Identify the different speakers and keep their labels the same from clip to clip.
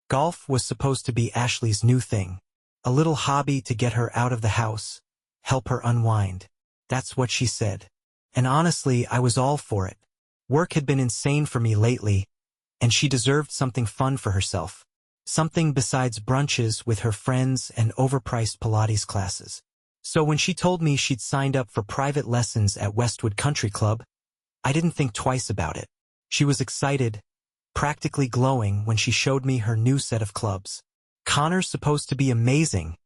Speaker 1: Golf was supposed to be Ashley's new thing. A little hobby to get her out of the house, help her unwind. That's what she said. And honestly, I was all for it. Work had been insane for me lately, and she deserved something fun for herself. Something besides brunches with her friends and overpriced Pilates classes. So when she told me she'd signed up for private lessons at Westwood Country Club, I didn't think twice about it. She was excited, practically glowing when she showed me her new set of clubs. "Connor's supposed to be amazing,"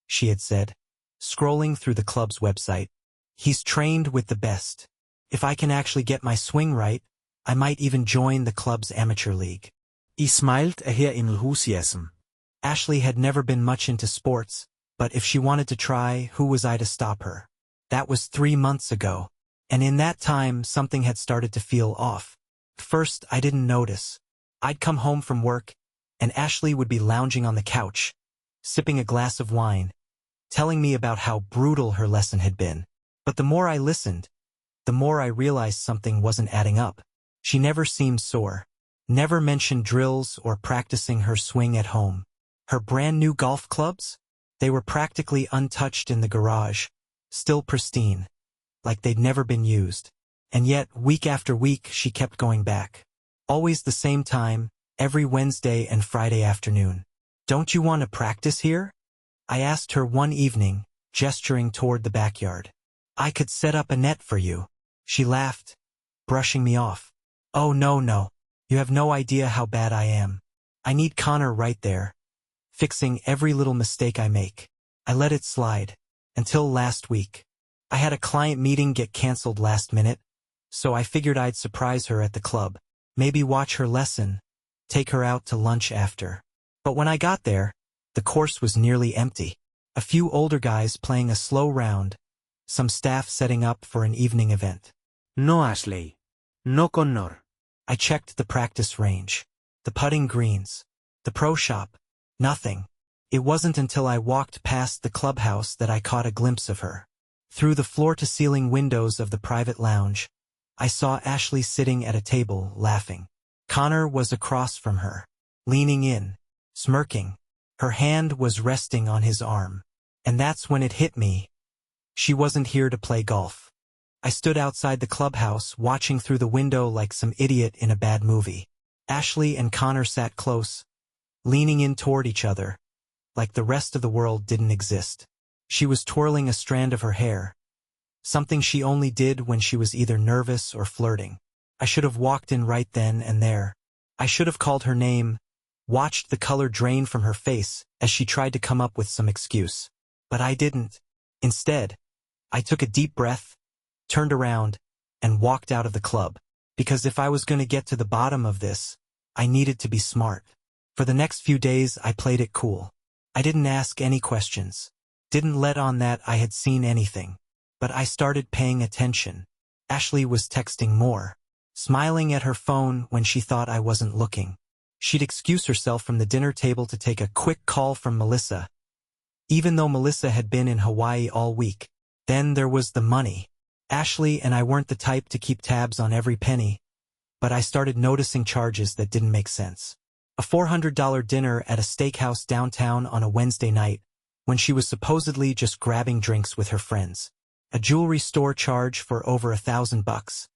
Speaker 1: she had said, scrolling through the club's website. "He's trained with the best. If I can actually get my swing right, I might even join the club's amateur league."
Speaker 2: He smiled her enthusiasm.
Speaker 1: Ashley had never been much into sports, but if she wanted to try, who was I to stop her? That was 3 months ago, and in that time something had started to feel off. First, I didn't notice. I'd come home from work, and Ashley would be lounging on the couch, sipping a glass of wine, telling me about how brutal her lesson had been. But the more I listened, the more I realized something wasn't adding up. She never seemed sore, never mentioned drills or practicing her swing at home. Her brand new golf clubs? They were practically untouched in the garage, still pristine, like they'd never been used. And yet, week after week, she kept going back. Always the same time, every Wednesday and Friday afternoon. "Don't you want to practice here?" I asked her one evening, gesturing toward the backyard. "I could set up a net for you." She laughed, brushing me off. "Oh no. You have no idea how bad I am. I need Connor right there, fixing every little mistake I make." I let it slide, until last week. I had a client meeting get canceled last minute, so I figured I'd surprise her at the club. Maybe watch her lesson, take her out to lunch after. But when I got there, the course was nearly empty. A few older guys playing a slow round, some staff setting up for an evening event.
Speaker 2: "No, Ashley. No, Connor."
Speaker 1: I checked the practice range, the putting greens, the pro shop. Nothing. It wasn't until I walked past the clubhouse that I caught a glimpse of her. Through the floor-to-ceiling windows of the private lounge, I saw Ashley sitting at a table, laughing. Connor was across from her, leaning in, smirking. Her hand was resting on his arm. And that's when it hit me. She wasn't here to play golf. I stood outside the clubhouse, watching through the window like some idiot in a bad movie. Ashley and Connor sat close, leaning in toward each other, like the rest of the world didn't exist. She was twirling a strand of her hair, something she only did when she was either nervous or flirting. I should have walked in right then and there. I should have called her name, watched the color drain from her face as she tried to come up with some excuse. But I didn't. Instead, I took a deep breath, turned around, and walked out of the club. Because if I was going to get to the bottom of this, I needed to be smart. For the next few days, I played it cool. I didn't ask any questions. Didn't let on that I had seen anything. But I started paying attention. Ashley was texting more, smiling at her phone when she thought I wasn't looking. She'd excuse herself from the dinner table to take a quick call from Melissa, even though Melissa had been in Hawaii all week. Then there was the money. Ashley and I weren't the type to keep tabs on every penny, but I started noticing charges that didn't make sense. A $400 dinner at a steakhouse downtown on a Wednesday night, when she was supposedly just grabbing drinks with her friends. A jewelry store charge for over $1,000,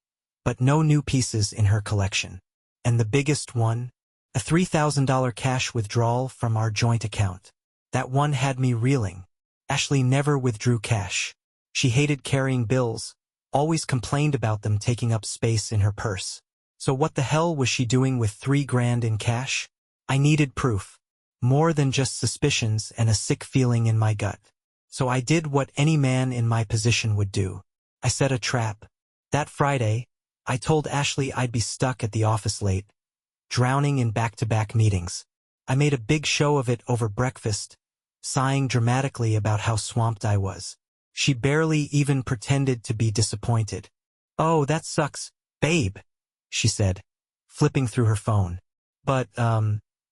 Speaker 1: but no new pieces in her collection. And the biggest one, a $3,000 cash withdrawal from our joint account. That one had me reeling. Ashley never withdrew cash. She hated carrying bills, always complained about them taking up space in her purse. So what the hell was she doing with $3,000 in cash? I needed proof. More than just suspicions and a sick feeling in my gut. So I did what any man in my position would do. I set a trap. That Friday, I told Ashley I'd be stuck at the office late, drowning in back-to-back meetings. I made a big show of it over breakfast, sighing dramatically about how swamped I was. She barely even pretended to be disappointed. "Oh, that sucks, babe," she said, flipping through her phone. But,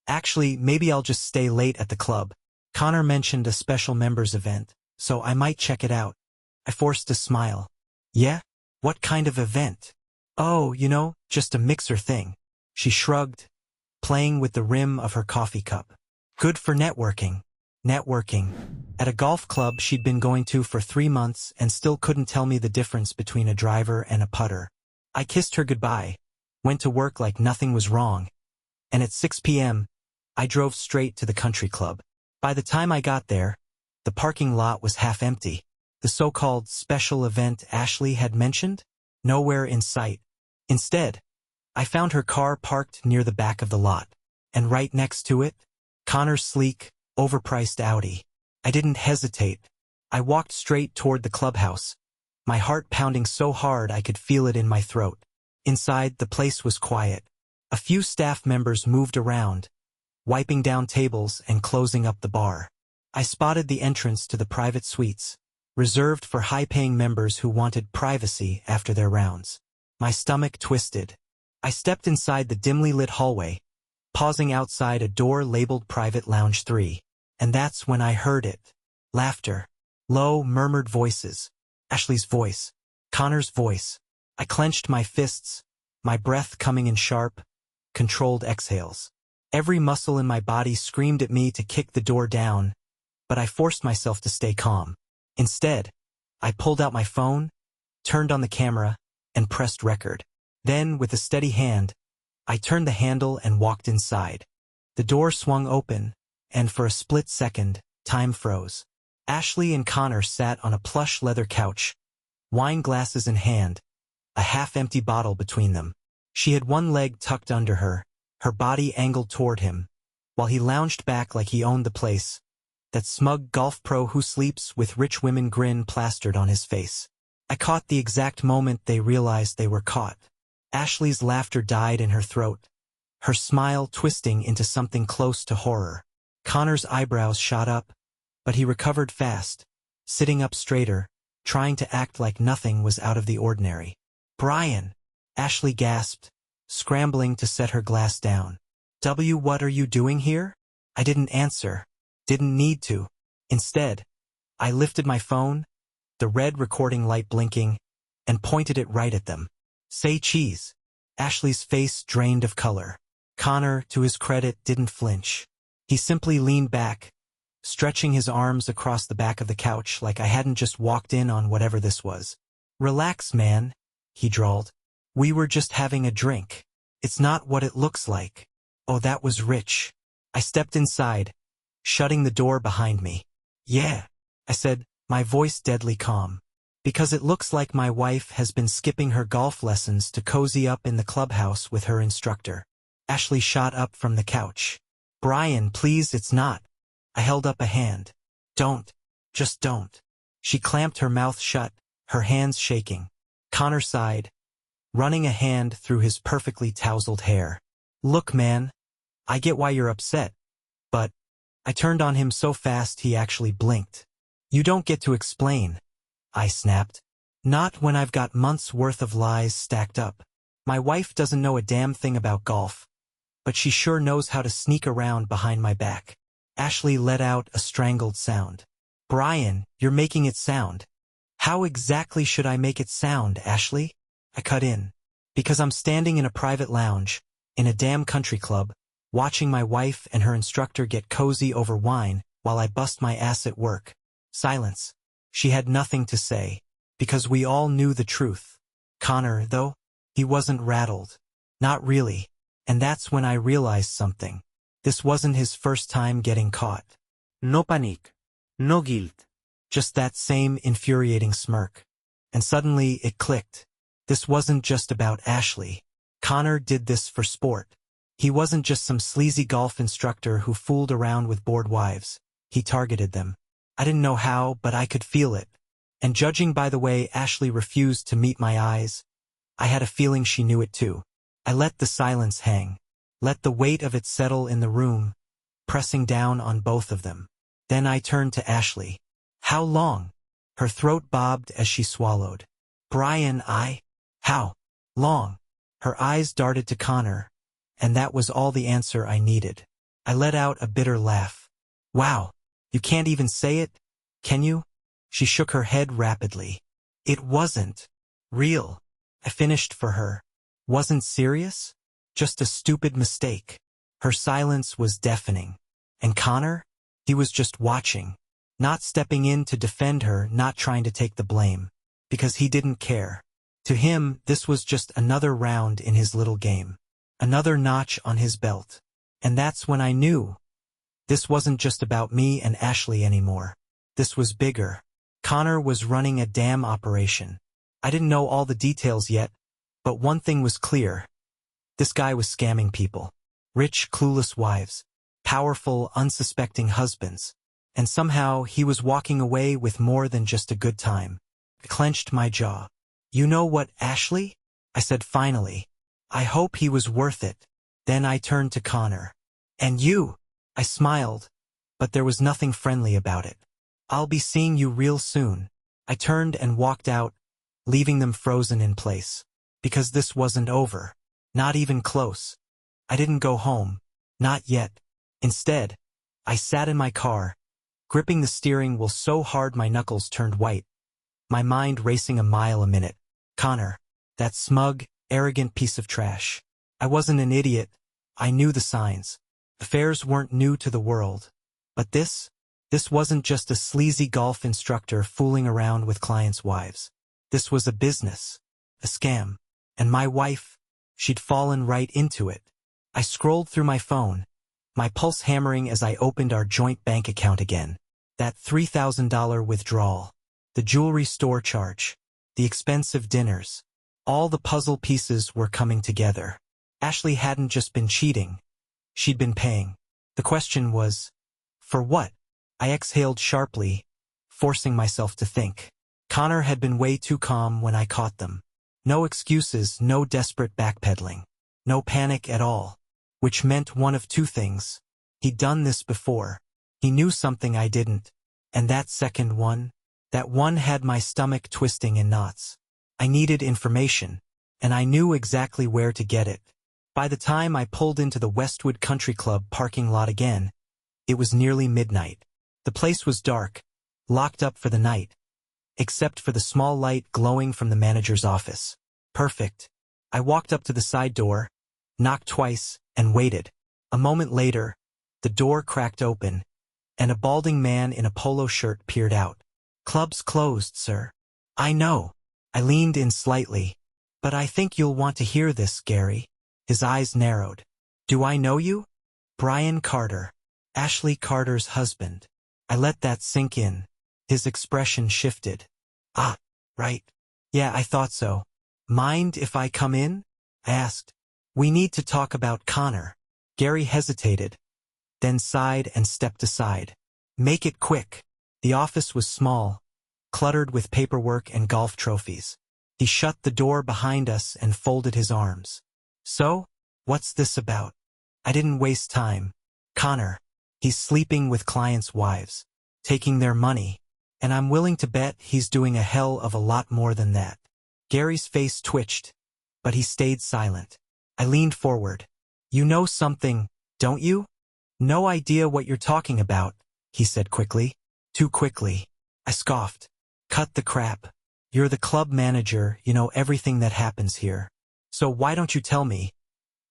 Speaker 1: actually, maybe I'll just stay late at the club. Connor mentioned a special members event, so I might check it out." I forced a smile. "Yeah? What kind of event?" "Oh, just a mixer thing." She shrugged, playing with the rim of her coffee cup. Good for networking. Networking. At a golf club she'd been going to for 3 months and still couldn't tell me the difference between a driver and a putter. I kissed her goodbye, went to work like nothing was wrong, and at 6 p.m., I drove straight to the country club. By the time I got there, the parking lot was half empty. The so-called special event Ashley had mentioned? Nowhere in sight. Instead, I found her car parked near the back of the lot, and right next to it, Connor's sleek, overpriced Audi. I didn't hesitate. I walked straight toward the clubhouse, my heart pounding so hard I could feel it in my throat. Inside, the place was quiet. A few staff members moved around, wiping down tables and closing up the bar. I spotted the entrance to the private suites, reserved for high-paying members who wanted privacy after their rounds. My stomach twisted. I stepped inside the dimly lit hallway, pausing outside a door labeled Private Lounge 3. And that's when I heard it. Laughter. Low, murmured voices. Ashley's voice. Connor's voice. I clenched my fists, my breath coming in sharp, controlled exhales. Every muscle in my body screamed at me to kick the door down, but I forced myself to stay calm. Instead, I pulled out my phone, turned on the camera, and pressed record. Then, with a steady hand, I turned the handle and walked inside. The door swung open, and for a split second, time froze. Ashley and Connor sat on a plush leather couch, wine glasses in hand, a half-empty bottle between them. She had one leg tucked under her body angled toward him, while he lounged back like he owned the place, that smug golf pro who sleeps with rich women grin plastered on his face. I caught the exact moment they realized they were caught. Ashley's laughter died in her throat, her smile twisting into something close to horror. Connor's eyebrows shot up, but he recovered fast, sitting up straighter, trying to act like nothing was out of the ordinary. "Brian!" Ashley gasped, scrambling to set her glass down. What are you doing here?" I didn't answer, didn't need to. Instead, I lifted my phone, the red recording light blinking, and pointed it right at them. "Say cheese." Ashley's face drained of color. Connor, to his credit, didn't flinch. He simply leaned back, stretching his arms across the back of the couch like I hadn't just walked in on whatever this was. "Relax, man," he drawled. "We were just having a drink. It's not what it looks like." Oh, that was rich. I stepped inside, shutting the door behind me. "Yeah," I said, my voice deadly calm. "Because it looks like my wife has been skipping her golf lessons to cozy up in the clubhouse with her instructor." Ashley shot up from the couch. "Brian, please, it's not." I held up a hand. "Don't. Just don't." She clamped her mouth shut, her hands shaking. Connor sighed, running a hand through his perfectly tousled hair. "Look, man, I get why you're upset, but..." I turned on him so fast he actually blinked. "You don't get to explain," I snapped. "Not when I've got months' worth of lies stacked up. My wife doesn't know a damn thing about golf, but she sure knows how to sneak around behind my back." Ashley let out a strangled sound. "Brian, you're making it sound." "How exactly should I make it sound, Ashley?" I cut in. "Because I'm standing in a private lounge, in a damn country club, watching my wife and her instructor get cozy over wine while I bust my ass at work." Silence. She had nothing to say, because we all knew the truth. Connor, though, he wasn't rattled. Not really. And that's when I realized something. This wasn't his first time getting caught.
Speaker 2: No panic. No guilt.
Speaker 1: Just that same infuriating smirk. And suddenly it clicked. This wasn't just about Ashley. Connor did this for sport. He wasn't just some sleazy golf instructor who fooled around with bored wives. He targeted them. I didn't know how, but I could feel it. And judging by the way Ashley refused to meet my eyes, I had a feeling she knew it too. I let the silence hang. Let the weight of it settle in the room, pressing down on both of them. Then I turned to Ashley. "How long?" Her throat bobbed as she swallowed. "Brian, How long?" Her eyes darted to Connor, and that was all the answer I needed. I let out a bitter laugh. "Wow, you can't even say it, can you?" She shook her head rapidly. "It wasn't real." I finished for her. "Wasn't serious? Just a stupid mistake." Her silence was deafening. And Connor? He was just watching. Not stepping in to defend her, not trying to take the blame. Because he didn't care. To him, this was just another round in his little game. Another notch on his belt. And that's when I knew. This wasn't just about me and Ashley anymore. This was bigger. Connor was running a damn operation. I didn't know all the details yet, but one thing was clear. This guy was scamming people. Rich, clueless wives. Powerful, unsuspecting husbands. And somehow he was walking away with more than just a good time. I clenched my jaw. You know what, Ashley? I said finally. I hope he was worth it. Then I turned to Connor. And you? I smiled, but there was nothing friendly about it. I'll be seeing you real soon. I turned and walked out, leaving them frozen in place. Because this wasn't over. Not even close. I didn't go home. Not yet. Instead, I sat in my car, gripping the steering wheel so hard my knuckles turned white. My mind racing a mile a minute. Connor. That smug, arrogant piece of trash. I wasn't an idiot. I knew the signs. Affairs weren't new to the world. But this wasn't just a sleazy golf instructor fooling around with clients' wives. This was a business. A scam. And my wife, she'd fallen right into it. I scrolled through my phone, my pulse hammering as I opened our joint bank account again. That $3,000 withdrawal. The jewelry store charge. The expensive dinners. All the puzzle pieces were coming together. Ashley hadn't just been cheating. She'd been paying. The question was, for what? I exhaled sharply, forcing myself to think. Connor had been way too calm when I caught them. No excuses, no desperate backpedaling. No panic at all. Which meant one of two things. He'd done this before. He knew something I didn't. And that second one? That one had my stomach twisting in knots. I needed information. And I knew exactly where to get it. By the time I pulled into the Westwood Country Club parking lot again, it was nearly midnight. The place was dark, locked up for the night, except for the small light glowing from the manager's office. Perfect. I walked up to the side door, knocked twice, and waited. A moment later, the door cracked open, and a balding man in a polo shirt peered out. Club's closed, sir. I know. I leaned in slightly. But I think you'll want to hear this, Gary. His eyes narrowed. Do I know you? Brian Carter. Ashley Carter's husband. I let that sink in. His expression shifted. Ah, right. Yeah, I thought so. Mind if I come in? I asked. We need to talk about Connor. Gary hesitated, then sighed and stepped aside. Make it quick. The office was small, cluttered with paperwork and golf trophies. He shut the door behind us and folded his arms. So, what's this about? I didn't waste time. Connor. He's sleeping with clients' wives, taking their money, and I'm willing to bet he's doing a hell of a lot more than that. Gary's face twitched, but he stayed silent. I leaned forward. You know something, don't you? No idea what you're talking about, he said quickly. Too quickly. I scoffed. Cut the crap. You're the club manager, you know everything that happens here. So why don't you tell me?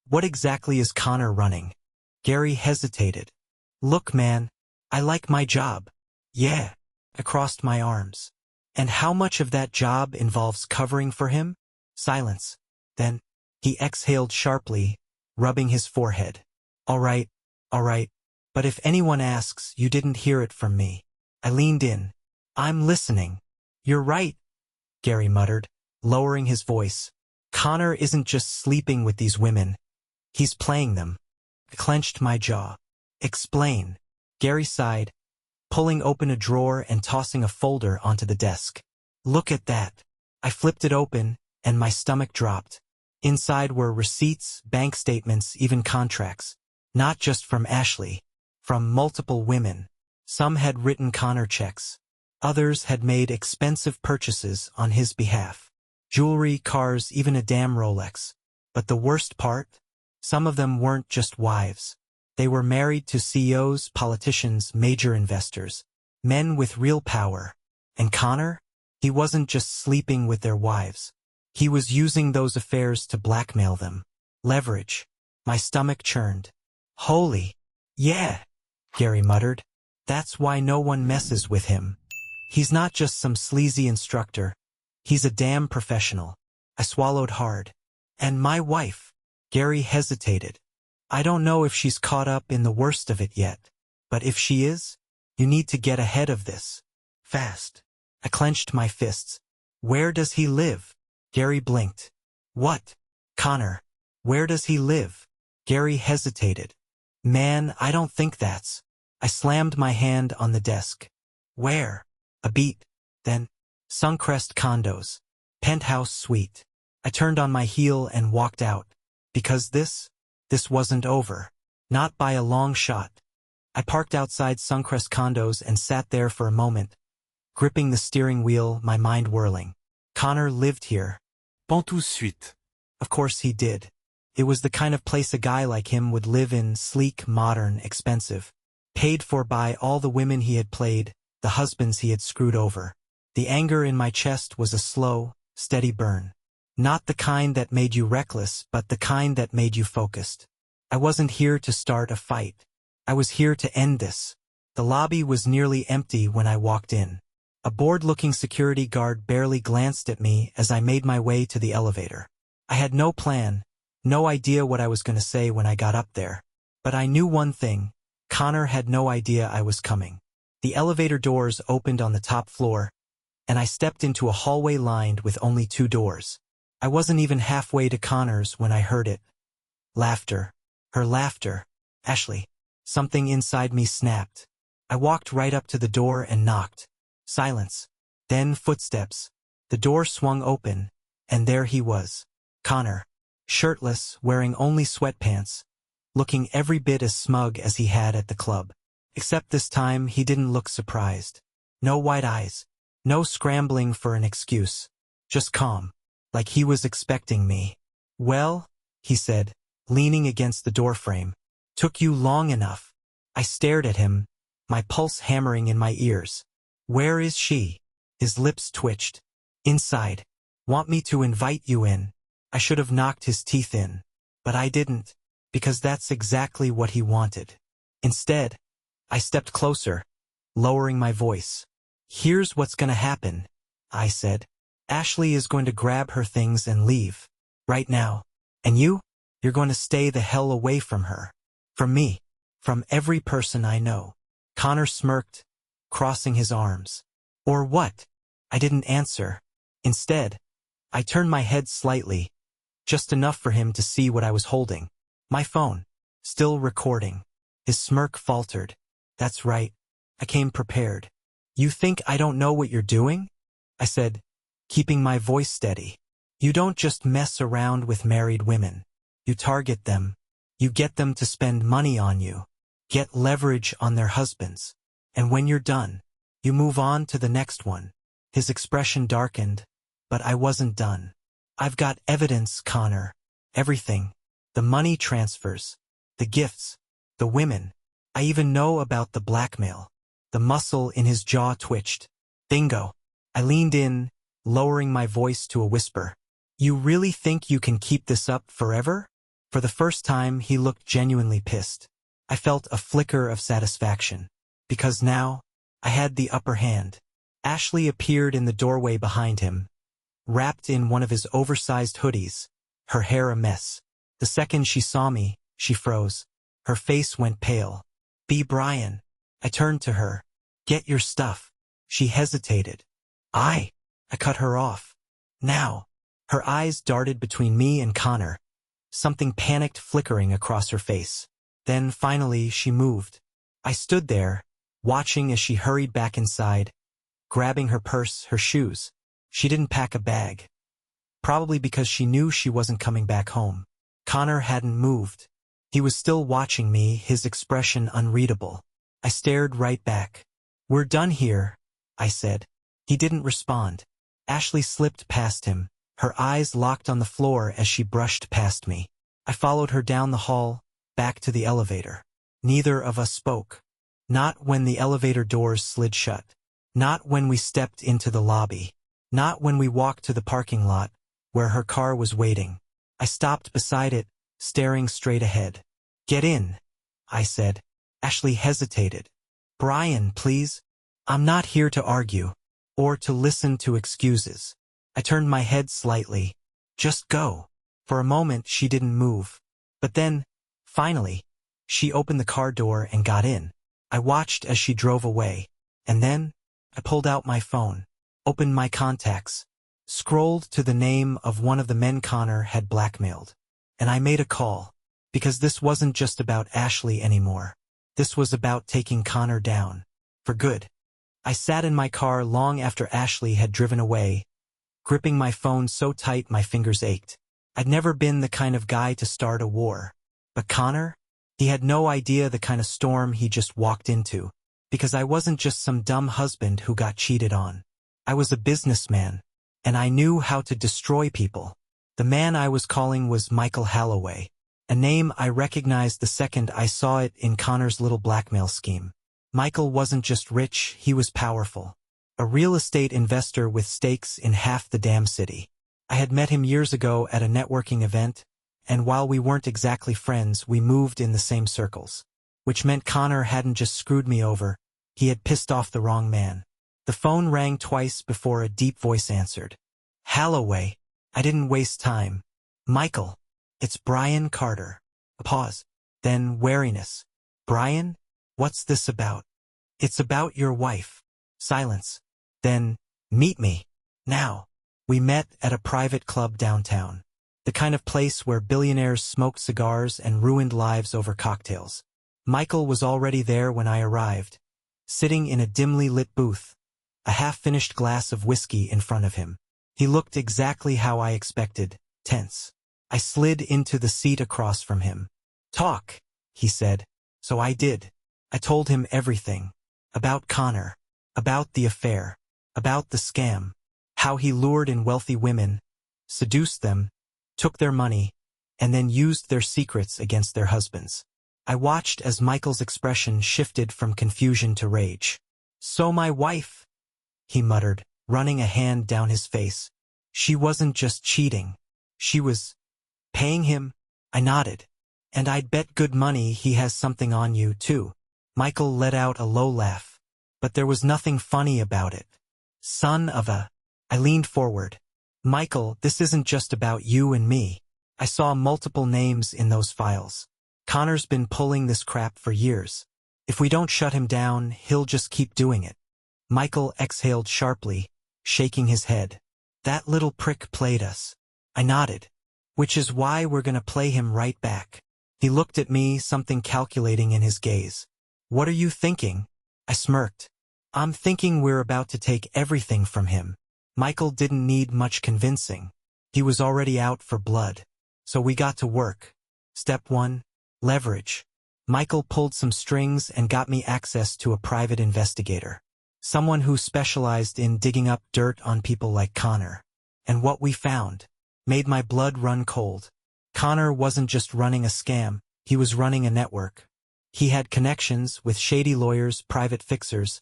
Speaker 1: What exactly is Connor running? Gary hesitated. Look, man, I like my job. Yeah. I crossed my arms. And how much of that job involves covering for him? Silence. Then, he exhaled sharply, rubbing his forehead. All right. But if anyone asks, you didn't hear it from me. I leaned in. I'm listening. You're right, Gary muttered, lowering his voice. Connor isn't just sleeping with these women. He's playing them. I clenched my jaw. Explain. Gary sighed, pulling open a drawer and tossing a folder onto the desk. Look at that. I flipped it open, and my stomach dropped. Inside were receipts, bank statements, even contracts. Not just from Ashley. From multiple women. Some had written Connor checks. Others had made expensive purchases on his behalf. Jewelry, cars, even a damn Rolex. But the worst part? Some of them weren't just wives. They were married to CEOs, politicians, major investors. Men with real power. And Connor? He wasn't just sleeping with their wives. He was using those affairs to blackmail them. Leverage. My stomach churned. Holy. Yeah, Gary muttered. That's why no one messes with him. He's not just some sleazy instructor. He's a damn professional. I swallowed hard. And my wife. Gary hesitated. I don't know if she's caught up in the worst of it yet. But if she is, you need to get ahead of this. Fast. I clenched my fists. Where does he live? Gary blinked. What? Connor. Where does he live? Gary hesitated. Man, I don't think that's. I slammed my hand on the desk. Where? A beat. Then, Suncrest Condos. Penthouse suite. I turned on my heel and walked out. Because this wasn't over. Not by a long shot. I parked outside Suncrest Condos and sat there for a moment, gripping the steering wheel, my mind whirling. Connor lived here.
Speaker 2: Pas tout de suite.
Speaker 1: Of course he did. It was the kind of place a guy like him would live in, sleek, modern, expensive. Paid for by all the women he had played, the husbands he had screwed over. The anger in my chest was a slow, steady burn. Not the kind that made you reckless, but the kind that made you focused. I wasn't here to start a fight. I was here to end this. The lobby was nearly empty when I walked in. A bored-looking security guard barely glanced at me as I made my way to the elevator. I had no plan, no idea what I was going to say when I got up there. But I knew one thing. Connor had no idea I was coming. The elevator doors opened on the top floor, and I stepped into a hallway lined with only 2 doors. I wasn't even halfway to Connor's when I heard it. Laughter. Her laughter. Ashley. Something inside me snapped. I walked right up to the door and knocked. Silence. Then footsteps. The door swung open, and there he was. Connor. Shirtless, wearing only sweatpants, looking every bit as smug as he had at the club. Except this time he didn't look surprised. No wide eyes. No scrambling for an excuse. Just calm. Like he was expecting me. Well, he said, leaning against the doorframe. Took you long enough. I stared at him, my pulse hammering in my ears. Where is she? His lips twitched. Inside. Want me to invite you in? I should have knocked his teeth in. But I didn't, because that's exactly what he wanted. Instead, I stepped closer, lowering my voice. Here's what's gonna happen, I said. Ashley is going to grab her things and leave. Right now. And you're going to stay the hell away from her. From me. From every person I know. Connor smirked, crossing his arms. Or what? I didn't answer. Instead, I turned my head slightly, just enough for him to see what I was holding. My phone. Still recording. His smirk faltered. That's right. I came prepared. You think I don't know what you're doing? I said, keeping my voice steady. You don't just mess around with married women. You target them. You get them to spend money on you. Get leverage on their husbands. And when you're done, you move on to the next one. His expression darkened, but I wasn't done. I've got evidence, Connor. Everything. The money transfers. The gifts. The women. I even know about the blackmail. The muscle in his jaw twitched. Bingo. I leaned in, lowering my voice to a whisper. You really think you can keep this up forever? For the first time, he looked genuinely pissed. I felt a flicker of satisfaction. Because now, I had the upper hand. Ashley appeared in the doorway behind him, wrapped in one of his oversized hoodies, her hair a mess. The second she saw me, she froze. Her face went pale. B. Brian. I turned to her. Get your stuff. She hesitated. I cut her off. Now. Her eyes darted between me and Connor, something panicked flickering across her face. Then finally she moved. I stood there, watching as she hurried back inside, grabbing her purse, her shoes. She didn't pack a bag. Probably because she knew she wasn't coming back home. Connor hadn't moved. He was still watching me, his expression unreadable. I stared right back. We're done here, I said. He didn't respond. Ashley slipped past him, her eyes locked on the floor as she brushed past me. I followed her down the hall, back to the elevator. Neither of us spoke. Not when the elevator doors slid shut. Not when we stepped into the lobby. Not when we walked to the parking lot, where her car was waiting. I stopped beside it, staring straight ahead. Get in, I said. Ashley hesitated. Brian, please. I'm not here to argue. Or to listen to excuses. I turned my head slightly. Just go. For a moment she didn't move. But then, finally, she opened the car door and got in. I watched as she drove away. And then, I pulled out my phone, opened my contacts, scrolled to the name of one of the men Connor had blackmailed. And I made a call. Because this wasn't just about Ashley anymore. This was about taking Connor down. For good. I sat in my car long after Ashley had driven away, gripping my phone so tight my fingers ached. I'd never been the kind of guy to start a war. But Connor? He had no idea the kind of storm he just walked into. Because I wasn't just some dumb husband who got cheated on. I was a businessman. And I knew how to destroy people. The man I was calling was Michael Holloway. A name I recognized the second I saw it in Connor's little blackmail scheme. Michael wasn't just rich, he was powerful. A real estate investor with stakes in half the damn city. I had met him years ago at a networking event, and while we weren't exactly friends, we moved in the same circles. Which meant Connor hadn't just screwed me over, he had pissed off the wrong man. The phone rang twice before a deep voice answered. Holloway. I didn't waste time. Michael. It's Brian Carter. A pause. Then wariness. Brian? What's this about? It's about your wife. Silence. Then, meet me. Now. We met at a private club downtown. The kind of place where billionaires smoked cigars and ruined lives over cocktails. Michael was already there when I arrived, sitting in a dimly lit booth, a half-finished glass of whiskey in front of him. He looked exactly how I expected, tense. I slid into the seat across from him. Talk, he said. So I did. I told him everything. About Connor. About the affair. About the scam. How he lured in wealthy women, seduced them, took their money, and then used their secrets against their husbands. I watched as Michael's expression shifted from confusion to rage. So my wife, he muttered, running a hand down his face. She wasn't just cheating. She was paying him. I nodded. And I'd bet good money he has something on you, too. Michael let out a low laugh. But there was nothing funny about it. Son of a... I leaned forward. Michael, this isn't just about you and me. I saw multiple names in those files. Connor's been pulling this crap for years. If we don't shut him down, he'll just keep doing it. Michael exhaled sharply, shaking his head. That little prick played us. I nodded. Which is why we're gonna play him right back. He looked at me, something calculating in his gaze. What are you thinking? I smirked. I'm thinking we're about to take everything from him. Michael didn't need much convincing. He was already out for blood. So we got to work. Step 1. Leverage. Michael pulled some strings and got me access to a private investigator. Someone who specialized in digging up dirt on people like Connor. And what we found made my blood run cold. Connor wasn't just running a scam, he was running a network. He had connections with shady lawyers, private fixers,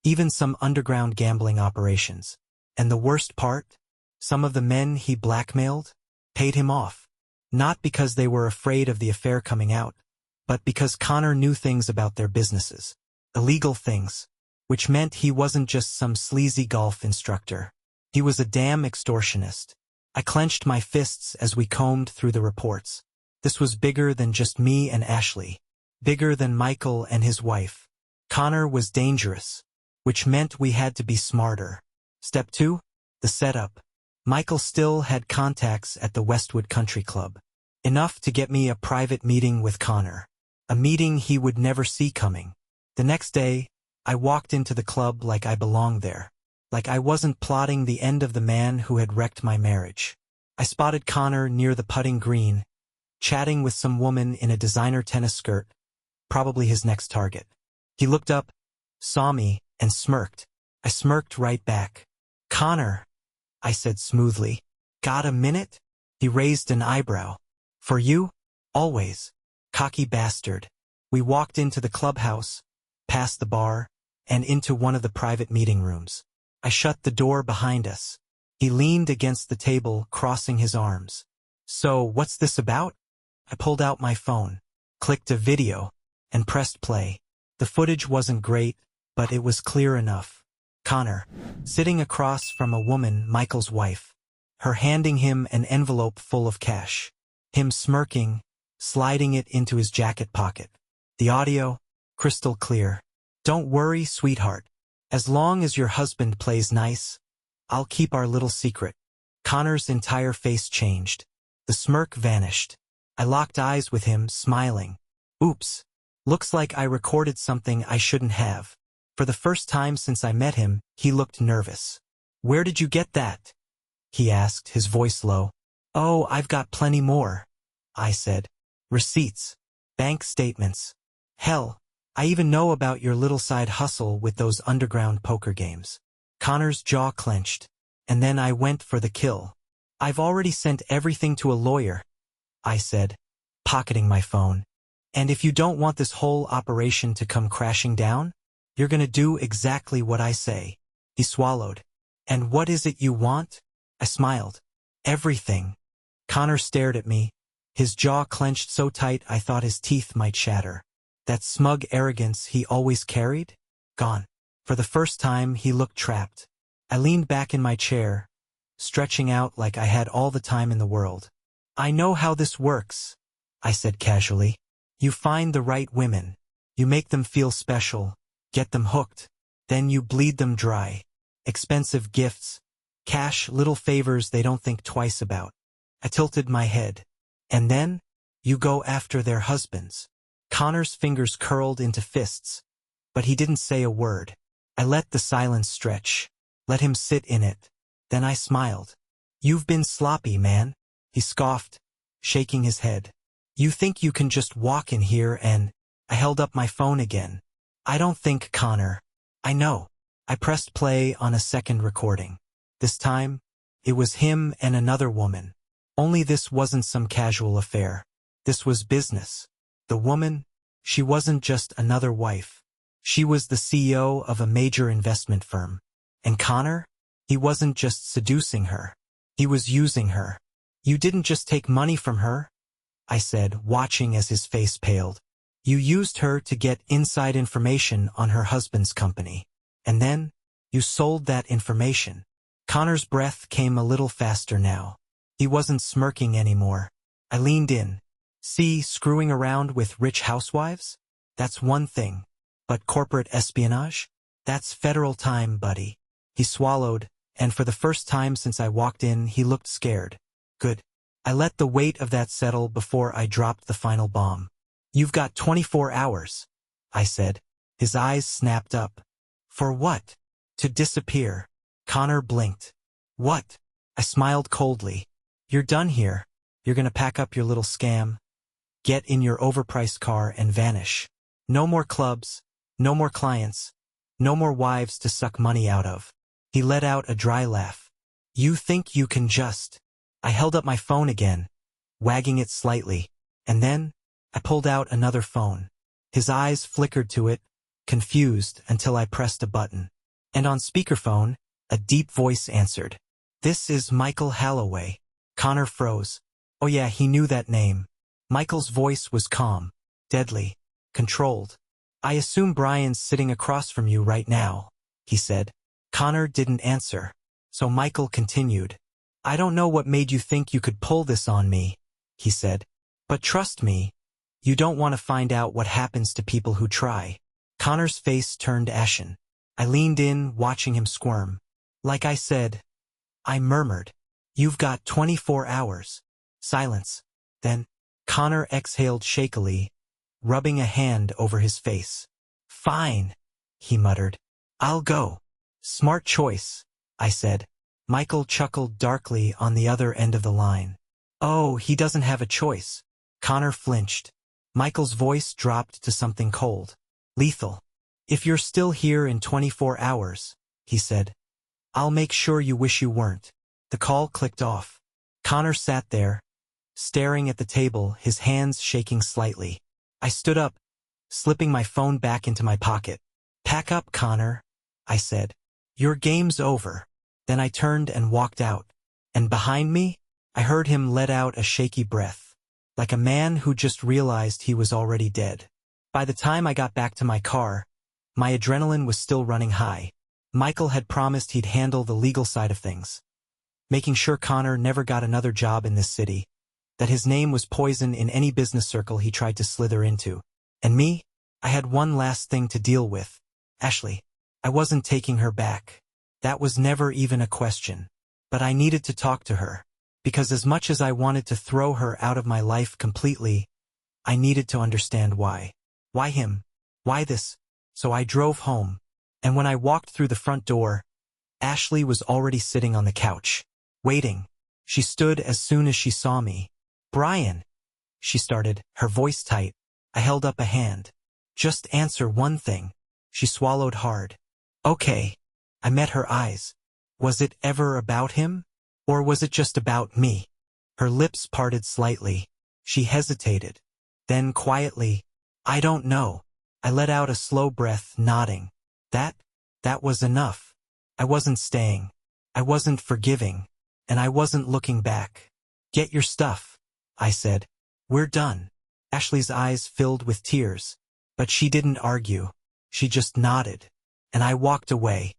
Speaker 1: even some underground gambling operations. And the worst part? Some of the men he blackmailed paid him off. Not because they were afraid of the affair coming out, but because Connor knew things about their businesses. Illegal things. Which meant he wasn't just some sleazy golf instructor. He was a damn extortionist. I clenched my fists as we combed through the reports. This was bigger than just me and Ashley. Bigger than Michael and his wife. Connor was dangerous, which meant we had to be smarter. Step 2. The setup. Michael still had contacts at the Westwood Country Club. Enough to get me a private meeting with Connor. A meeting he would never see coming. The next day, I walked into the club like I belonged there. Like I wasn't plotting the end of the man who had wrecked my marriage. I spotted Connor near the putting green, chatting with some woman in a designer tennis skirt, probably his next target. He looked up, saw me, and smirked. I smirked right back. Connor, I said smoothly. Got a minute? He raised an eyebrow. For you? Always. Cocky bastard. We walked into the clubhouse, past the bar, and into one of the private meeting rooms. I shut the door behind us. He leaned against the table, crossing his arms. So, what's this about? I pulled out my phone, clicked a video. and pressed play. The footage wasn't great, but it was clear enough. Connor, sitting across from a woman, Michael's wife. Her handing him an envelope full of cash. Him smirking, sliding it into his jacket pocket. The audio, crystal clear. "Don't worry, sweetheart. As long as your husband plays nice, I'll keep our little secret." Connor's entire face changed. The smirk vanished. I locked eyes with him, smiling. Oops. Looks like I recorded something I shouldn't have. For the first time since I met him, he looked nervous. "Where did you get that?" he asked, his voice low. "Oh, I've got plenty more," I said. "Receipts. Bank statements. Hell, I even know about your little side hustle with those underground poker games." Connor's jaw clenched. "And then I went for the kill. I've already sent everything to a lawyer," I said, pocketing my phone. "And if you don't want this whole operation to come crashing down, you're gonna do exactly what I say." He swallowed. "And what is it you want?" I smiled. "Everything." Connor stared at me, his jaw clenched so tight I thought his teeth might shatter. That smug arrogance he always carried? Gone. For the first time, he looked trapped. I leaned back in my chair, stretching out like I had all the time in the world. "I know how this works," I said casually. "You find the right women. You make them feel special, get them hooked. Then you bleed them dry. Expensive gifts, cash, little favors they don't think twice about." I tilted my head. "And then, you go after their husbands." Connor's fingers curled into fists, but he didn't say a word. I let the silence stretch, let him sit in it. Then I smiled. "You've been sloppy, man," he scoffed, shaking his head. "You think you can just walk in here and—" I held up my phone again. "I don't think, Connor. I know." I pressed play on a second recording. This time, it was him and another woman. Only this wasn't some casual affair. This was business. The woman, she wasn't just another wife. She was the CEO of a major investment firm. And Connor? He wasn't just seducing her. He was using her. "You didn't just take money from her," I said, watching as his face paled. "You used her to get inside information on her husband's company. And then, you sold that information." Connor's breath came a little faster now. He wasn't smirking anymore. I leaned in. "See, screwing around with rich housewives? That's one thing. But corporate espionage? That's federal time, buddy." He swallowed, and for the first time since I walked in, he looked scared. Good. I let the weight of that settle before I dropped the final bomb. "You've got 24 hours, I said. His eyes snapped up. "For what?" "To disappear." Connor blinked. "What?" I smiled coldly. "You're done here. You're gonna pack up your little scam, get in your overpriced car and vanish. No more clubs, no more clients, no more wives to suck money out of." He let out a dry laugh. "You think you can just—" I held up my phone again, wagging it slightly, and then I pulled out another phone. His eyes flickered to it, confused, until I pressed a button. And on speakerphone, a deep voice answered. "This is Michael Halloway." Connor froze. Oh yeah, he knew that name. Michael's voice was calm, deadly, controlled. "I assume Brian's sitting across from you right now," he said. Connor didn't answer, so Michael continued. "I don't know what made you think you could pull this on me," he said. "But trust me, you don't want to find out what happens to people who try." Connor's face turned ashen. I leaned in, watching him squirm. "Like I said," I murmured, "you've got 24 hours. Silence. Then, Connor exhaled shakily, rubbing a hand over his face. "Fine," he muttered. "I'll go." "Smart choice," I said. Michael chuckled darkly on the other end of the line. "Oh, he doesn't have a choice." Connor flinched. Michael's voice dropped to something cold. "Lethal. If you're still here in 24 hours, he said, "I'll make sure you wish you weren't." The call clicked off. Connor sat there, staring at the table, his hands shaking slightly. I stood up, slipping my phone back into my pocket. "Pack up, Connor," I said. "Your game's over." Then I turned and walked out. And behind me, I heard him let out a shaky breath, like a man who just realized he was already dead. By the time I got back to my car, my adrenaline was still running high. Michael had promised he'd handle the legal side of things, making sure Connor never got another job in this city, that his name was poison in any business circle he tried to slither into. And me? I had one last thing to deal with. Ashley. I wasn't taking her back. That was never even a question. But I needed to talk to her, because as much as I wanted to throw her out of my life completely, I needed to understand why. Why him? Why this? So I drove home, and when I walked through the front door, Ashley was already sitting on the couch, waiting. She stood as soon as she saw me. "Brian," she started, her voice tight. I held up a hand. "Just answer one thing." She swallowed hard. "Okay." I met her eyes. Was it ever about him? Or was it just about me? Her lips parted slightly. She hesitated. Then quietly, "I don't know." I let out a slow breath, nodding. That was enough. I wasn't staying. I wasn't forgiving. And I wasn't looking back. "Get your stuff," I said. "We're done." Ashley's eyes filled with tears. But she didn't argue. She just nodded. And I walked away.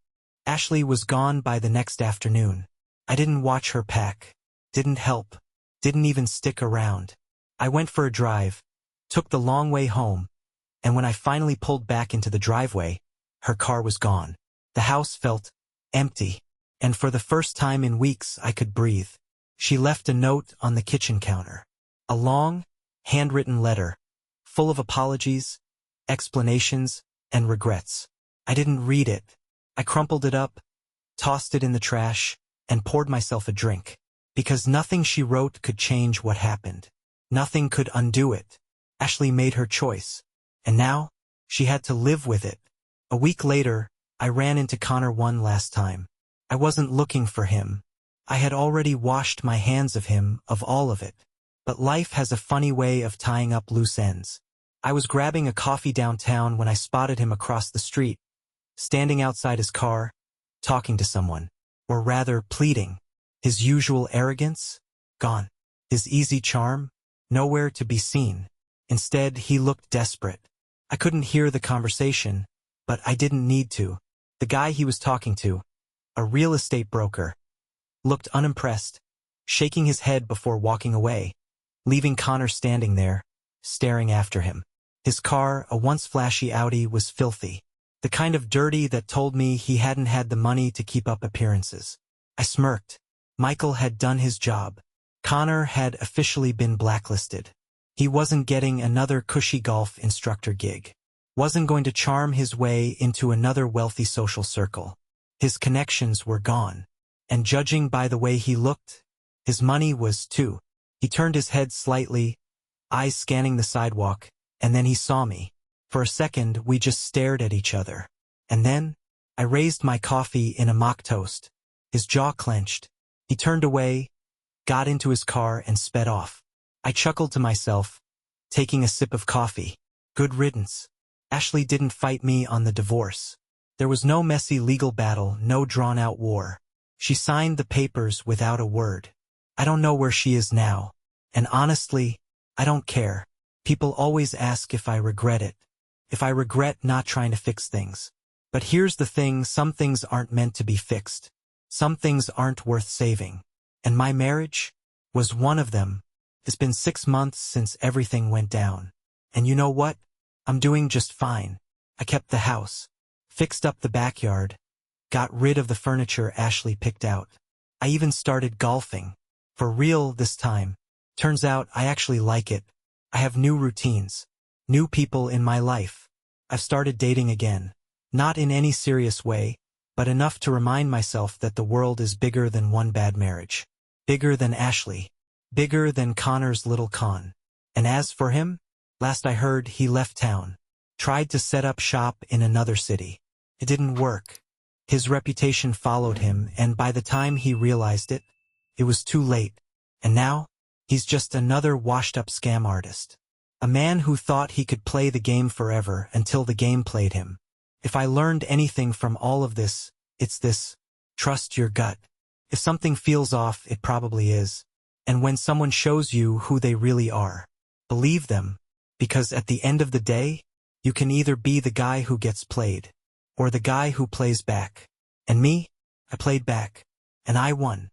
Speaker 1: Ashley was gone by the next afternoon. I didn't watch her pack. Didn't help. Didn't even stick around. I went for a drive. Took the long way home. And when I finally pulled back into the driveway, her car was gone. The house felt empty. And for the first time in weeks I could breathe. She left a note on the kitchen counter. A long, handwritten letter, full of apologies, explanations, and regrets. I didn't read it. I crumpled it up, tossed it in the trash, and poured myself a drink. Because nothing she wrote could change what happened. Nothing could undo it. Ashley made her choice. And now, she had to live with it. A week later, I ran into Connor one last time. I wasn't looking for him. I had already washed my hands of him, of all of it. But life has a funny way of tying up loose ends. I was grabbing a coffee downtown when I spotted him across the street, standing outside his car, talking to someone. Or rather, pleading. His usual arrogance? Gone. His easy charm? Nowhere to be seen. Instead, he looked desperate. I couldn't hear the conversation, but I didn't need to. The guy he was talking to, a real estate broker, looked unimpressed, shaking his head before walking away, leaving Connor standing there, staring after him. His car, a once flashy Audi, was filthy. The kind of dirty that told me he hadn't had the money to keep up appearances. I smirked. Michael had done his job. Connor had officially been blacklisted. He wasn't getting another cushy golf instructor gig. Wasn't going to charm his way into another wealthy social circle. His connections were gone. And judging by the way he looked, his money was too. He turned his head slightly, eyes scanning the sidewalk, and then he saw me. For a second, we just stared at each other. And then, I raised my coffee in a mock toast. His jaw clenched. He turned away, got into his car, and sped off. I chuckled to myself, taking a sip of coffee. Good riddance. Ashley didn't fight me on the divorce. There was no messy legal battle, no drawn-out war. She signed the papers without a word. I don't know where she is now. And honestly, I don't care. People always ask if I regret it. If I regret not trying to fix things. But here's the thing, some things aren't meant to be fixed. Some things aren't worth saving. And my marriage was one of them. It's been 6 months since everything went down. And you know what? I'm doing just fine. I kept the house, fixed up the backyard, got rid of the furniture Ashley picked out. I even started golfing. For real this time. Turns out I actually like it. I have new routines. New people in my life. I've started dating again. Not in any serious way, but enough to remind myself that the world is bigger than one bad marriage. Bigger than Ashley. Bigger than Connor's little con. And as for him, last I heard he left town. Tried to set up shop in another city. It didn't work. His reputation followed him, and by the time he realized it, it was too late. And now, he's just another washed-up scam artist. A man who thought he could play the game forever until the game played him. If I learned anything from all of this, it's this: trust your gut. If something feels off, it probably is. And when someone shows you who they really are, believe them, because at the end of the day, You can either be the guy who gets played, or the guy who plays back. And me? I played back. And I won.